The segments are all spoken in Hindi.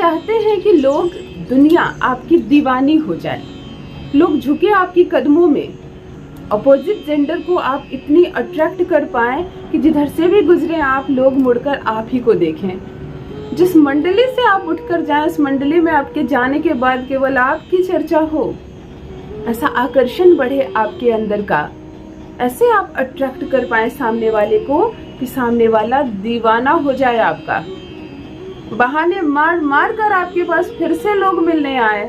चाहते हैं कि लोग, दुनिया आपकी दीवानी हो जाए, लोग झुके आपकी कदमों में, अपोजिट जेंडर को आप इतनी अट्रैक्ट कर पाएं कि जिधर से भी गुजरे आप, लोग मुड़कर आप ही को देखें। जिस मंडली से आप उठकर जाएं, उस मंडली में आपके जाने के बाद केवल आपकी चर्चा हो, ऐसा आकर्षण बढ़े आपके अंदर का, ऐसे आप अट्रैक्ट कर पाए सामने वाले को कि सामने वाला दीवाना हो जाए आपका। बहाने मार मार कर आपके पास फिर से लोग मिलने आए,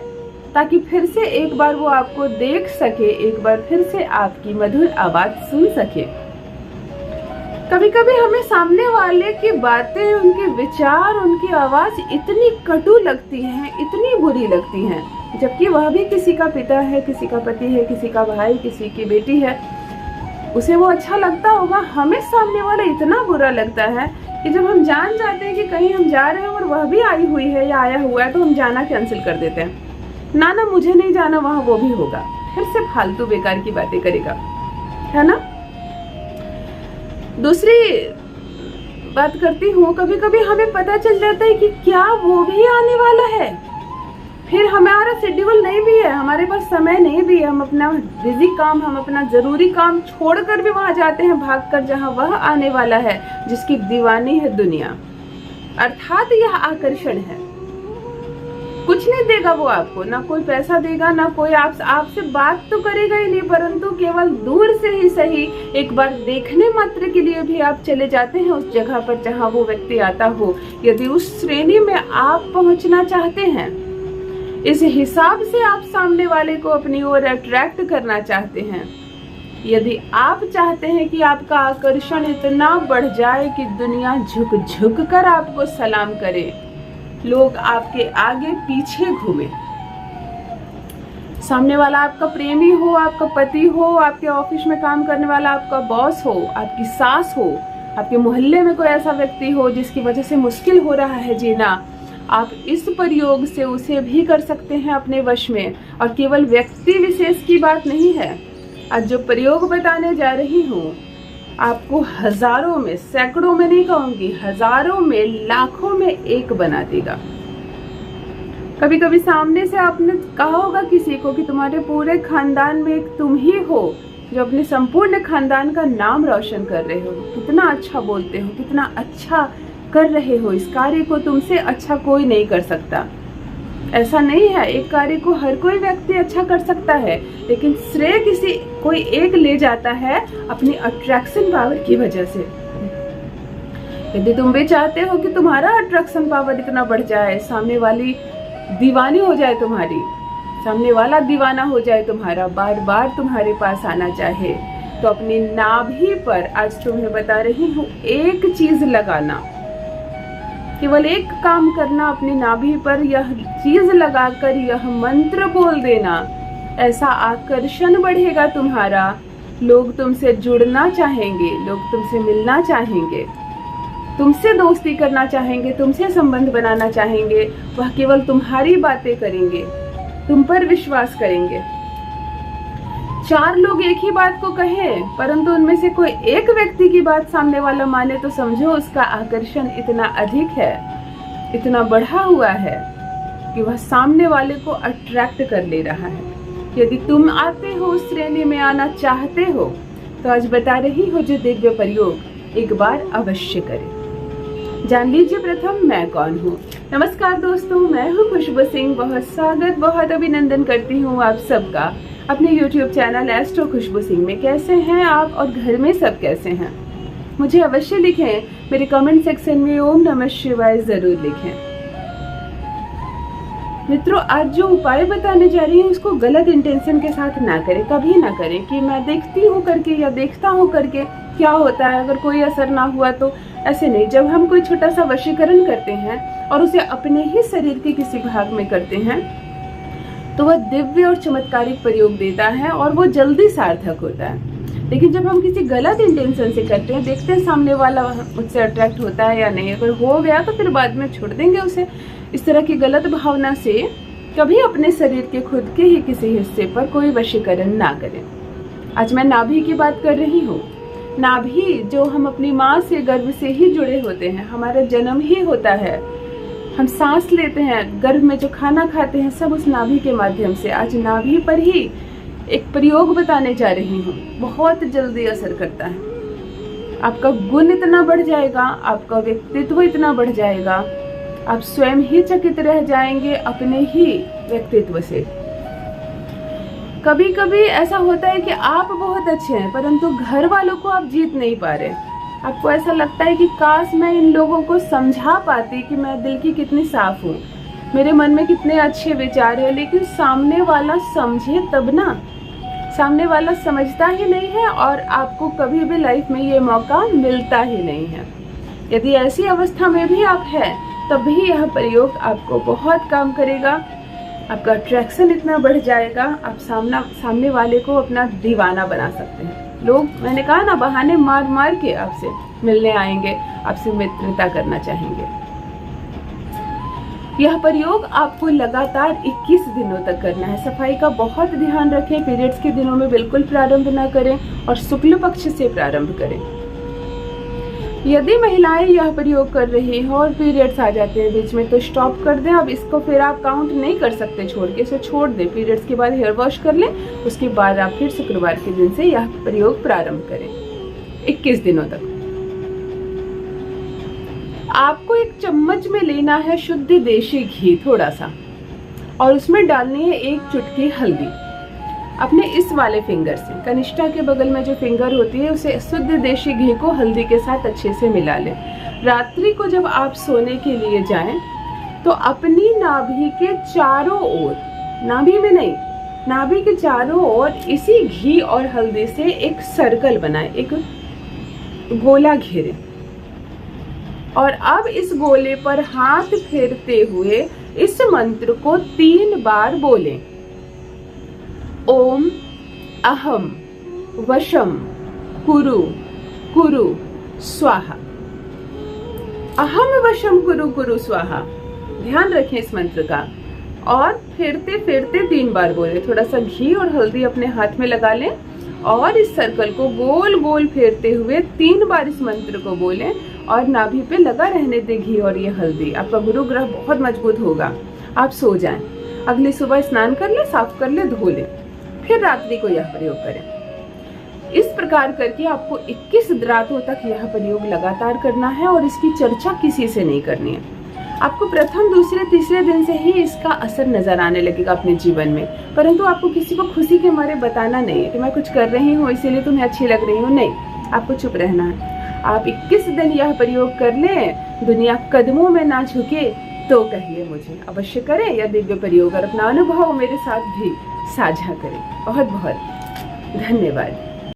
ताकि फिर से एक बार वो आपको देख सके, एक बार फिर से आपकी मधुर आवाज सुन सके। कभी कभी हमें सामने वाले की बातें, उनके विचार, उनकी आवाज इतनी कटु लगती है, इतनी बुरी लगती है, जबकि वह भी किसी का पिता है, किसी का पति है, किसी का भाई, किसी की बेटी है, उसे वो अच्छा लगता होगा। हमें सामने वाला इतना बुरा लगता है कि जब हम जान जाते हैं कि कहीं हम जा रहे हैं और वह भी आई हुई है या आया हुआ है, तो हम जाना कैंसिल कर देते हैं। ना मुझे नहीं जाना, वहां वो भी होगा, फिर से फालतू बेकार की बातें करेगा, है ना। दूसरी बात करती हूँ, कभी कभी हमें पता चल जाता है कि क्या वो भी आने वाला है, फिर हमारा शेड्यूल नहीं भी है, हमारे पास समय नहीं भी है, हम अपना बिजी काम, हम अपना जरूरी काम छोड़कर भी वहां जाते हैं भागकर, जहां वह आने वाला है जिसकी दीवानी है दुनिया। अर्थात यह आकर्षण है। कुछ नहीं देगा वो आपको, ना कोई पैसा देगा, ना कोई आपसे बात तो करेगा ही नहीं, परंतु केवल दूर से ही सही एक बार देखने मात्र के लिए भी आप चले जाते हैं उस जगह पर जहां वो व्यक्ति आता हो। यदि उस श्रेणी में आप पहुंचना चाहते हैं, इस हिसाब से आप सामने वाले को अपनी ओर अट्रैक्ट करना चाहते हैं, यदि आप चाहते हैं कि आपका आकर्षण इतना बढ़ जाए कि दुनिया झुक झुक कर आपको सलाम करे, लोग आपके आगे पीछे घूमे, सामने वाला आपका प्रेमी हो, आपका पति हो, आपके ऑफिस में काम करने वाला आपका बॉस हो, आपकी सास हो, आपके मोहल्ले में कोई ऐसा व्यक्ति हो जिसकी वजह से मुश्किल हो रहा है जीना, आप इस प्रयोग से उसे भी कर सकते हैं अपने वश में। और केवल व्यक्ति विशेष की बात नहीं है, आज जो प्रयोग बताने जा रही हूँ आपको हजारों में, सैकड़ों में नहीं कहूंगी, हजारों में, लाखों में एक बना देगा। कभी कभी सामने से आपने कहा होगा किसी को कि तुम्हारे पूरे खानदान में एक तुम ही हो जो अपने संपूर्ण खानदान का नाम रोशन कर रहे हो, कितना अच्छा बोलते हो, कितना अच्छा कर रहे हो, इस कार्य को तुमसे अच्छा कोई नहीं कर सकता। ऐसा नहीं है, एक कार्य को हर कोई व्यक्ति अच्छा कर सकता है, लेकिन श्रेय किसी कोई एक ले जाता है अपनी अट्रैक्शन पावर की वजह से। यदि तुम भी चाहते हो कि तुम्हारा अट्रैक्शन पावर इतना बढ़ जाए, सामने वाली दीवानी हो जाए तुम्हारी, सामने वाला दीवाना हो जाए तुम्हारा, बार बार तुम्हारे पास आना चाहे, तो अपनी नाभि पर आज तुम्हें बता रही हूँ एक चीज लगाना, केवल एक काम करना, अपनी नाभि पर यह चीज लगाकर यह मंत्र बोल देना, ऐसा आकर्षण बढ़ेगा तुम्हारा, लोग तुमसे जुड़ना चाहेंगे, लोग तुमसे मिलना चाहेंगे, तुमसे दोस्ती करना चाहेंगे, तुमसे संबंध बनाना चाहेंगे, वह केवल तुम्हारी बातें करेंगे, तुम पर विश्वास करेंगे। चार लोग एक ही बात को कहें, परंतु उनमें से कोई एक व्यक्ति की बात सामने वाला माने, तो समझो उसका आकर्षण इतना अधिक है, इतना बढ़ा हुआ है कि वह सामने वाले को अट्रैक्ट कर ले रहा है। यदि तुम आते हो, उस श्रेणी में आना चाहते हो, तो आज बता रही हो जो दिव्य प्रयोग एक बार अवश्य करें। जान लीजिए प्रथम मैं कौन हूँ। नमस्कार दोस्तों, मैं हूँ खुशबू सिंह। बहुत स्वागत, बहुत अभिनंदन करती हूँ आप सबका अपने YouTube चैनल एस्ट्रो खुशबू सिंह में। कैसे हैं आप और घर में सब कैसे हैं? मुझे अवश्य लिखें, मेरे कमेंट सेक्शन में ओम नमः शिवाय जरूर लिखें। मित्रों, आज जो उपाय बताने जा रही हूँ उसको गलत इंटेंशन के साथ ना करें, कभी ना करें कि मैं देखती हूँ करके या देखता हूँ करके क्या होता है, अगर कोई असर ना हुआ तो ऐसे नहीं। जब हम कोई छोटा सा वशीकरण करते हैं और उसे अपने ही शरीर के किसी भाग में करते हैं, तो वह दिव्य और चमत्कारिक प्रयोग देता है और वो जल्दी सार्थक होता है। लेकिन जब हम किसी गलत इंटेंशन से करते हैं, देखते हैं सामने वाला उससे अट्रैक्ट होता है या नहीं, अगर हो गया तो फिर बाद में छोड़ देंगे उसे। इस तरह की गलत भावना से कभी अपने शरीर के खुद के ही किसी हिस्से पर कोई वशीकरण ना करें। आज मैं नाभि की बात कर रही हूँ। नाभि जो हम अपनी माँ से गर्भ से ही जुड़े होते हैं, हमारा जन्म ही होता है, हम सांस लेते हैं, गर्भ में जो खाना खाते हैं, सब उस नाभि के माध्यम से। आज नाभि पर ही एक प्रयोग बताने जा रही हूँ, बहुत जल्दी असर करता है। आपका गुण इतना बढ़ जाएगा, आपका व्यक्तित्व इतना बढ़ जाएगा, आप स्वयं ही चकित रह जाएंगे अपने ही व्यक्तित्व से। कभी कभी ऐसा होता है कि आप बहुत अच्छे हैं परंतु घर वालों को आप जीत नहीं पा रहे। आपको ऐसा लगता है कि काश मैं इन लोगों को समझा पाती कि मैं दिल की कितनी साफ हूँ, मेरे मन में कितने अच्छे विचार है, लेकिन सामने वाला समझे तब ना। सामने वाला समझता ही नहीं है और आपको कभी भी लाइफ में ये मौका मिलता ही नहीं है। यदि ऐसी अवस्था में भी आप हैं तब भी यह प्रयोग आपको बहुत काम करेगा। आपका अट्रैक्शन इतना बढ़ जाएगा, आप सामने वाले को अपना दीवाना बना सकते हैं। लोग, मैंने कहा ना, बहाने मार मार के आपसे मिलने आएंगे, आपसे मित्रता करना चाहेंगे। यह प्रयोग आपको लगातार 21 दिनों तक करना है। सफाई का बहुत ध्यान रखें, पीरियड्स के दिनों में बिल्कुल प्रारंभ ना करें और शुक्ल पक्ष से प्रारंभ करें। यदि महिलाएं यह प्रयोग कर रही हो और पीरियड्स आ जाते हैं बीच में तो स्टॉप कर दें। अब इसको फिर आप काउंट नहीं कर सकते छोड़ के, इसे छोड़ दें। पीरियड्स के बाद हेयर वॉश कर लें, उसके बाद आप फिर शुक्रवार के दिन से यह प्रयोग प्रारंभ करें 21 दिनों तक। आपको एक चम्मच में लेना है शुद्ध देशी घी थोड़ा सा, और उसमें डालनी है 1 चुटकी हल्दी। अपने इस वाले फिंगर से, कनिष्ठा के बगल में जो फिंगर होती है, उसे शुद्ध देशी घी को हल्दी के साथ अच्छे से मिला लें। रात्रि को जब आप सोने के लिए जाएं तो अपनी नाभि के चारों ओर, नाभि में नहीं, नाभि के चारों ओर इसी घी और हल्दी से एक सर्कल बनाएं, एक गोला घेरें। और अब इस गोले पर हाथ फेरते हुए इस मंत्र को 3 बार बोलें। ओम अहम वशम कुरु कुरु स्वाहा। अहम वशम कुरु कुरु स्वाहा, ध्यान रखें इस मंत्र का। और फेरते फेरते 3 बार बोलें। थोड़ा सा घी और हल्दी अपने हाथ में लगा लें और इस सर्कल को गोल गोल फेरते हुए 3 बार इस मंत्र को बोलें और नाभि पे लगा रहने दें घी और ये हल्दी। आपका गुरु ग्रह बहुत मजबूत होगा। आप सो जाएं, अगली सुबह स्नान कर ले, साफ कर ले, धो ले, फिर रात्रि को यह प्रयोग करें। इस प्रकार करके आपको 21 रातों तक यह प्रयोग लगातार करना है और इसकी चर्चा किसी से नहीं करनी है। आपको प्रथम, दूसरे, तीसरे दिन से ही इसका असर नजर आने लगेगा अपने जीवन में, परंतु आपको किसी को खुशी के मारे बताना नहीं है कि मैं कुछ कर रही हूँ इसीलिए तुम्हें अच्छी लग रही हूँ। नहीं, आपको चुप रहना है। आप 21 दिन यह प्रयोग कर लें, दुनिया कदमों में ना झुके तो कहिए मुझे। अवश्य करें यह दिव्य प्रयोग और अपना अनुभव मेरे साथ भी साझा करें। बहुत बहुत धन्यवाद।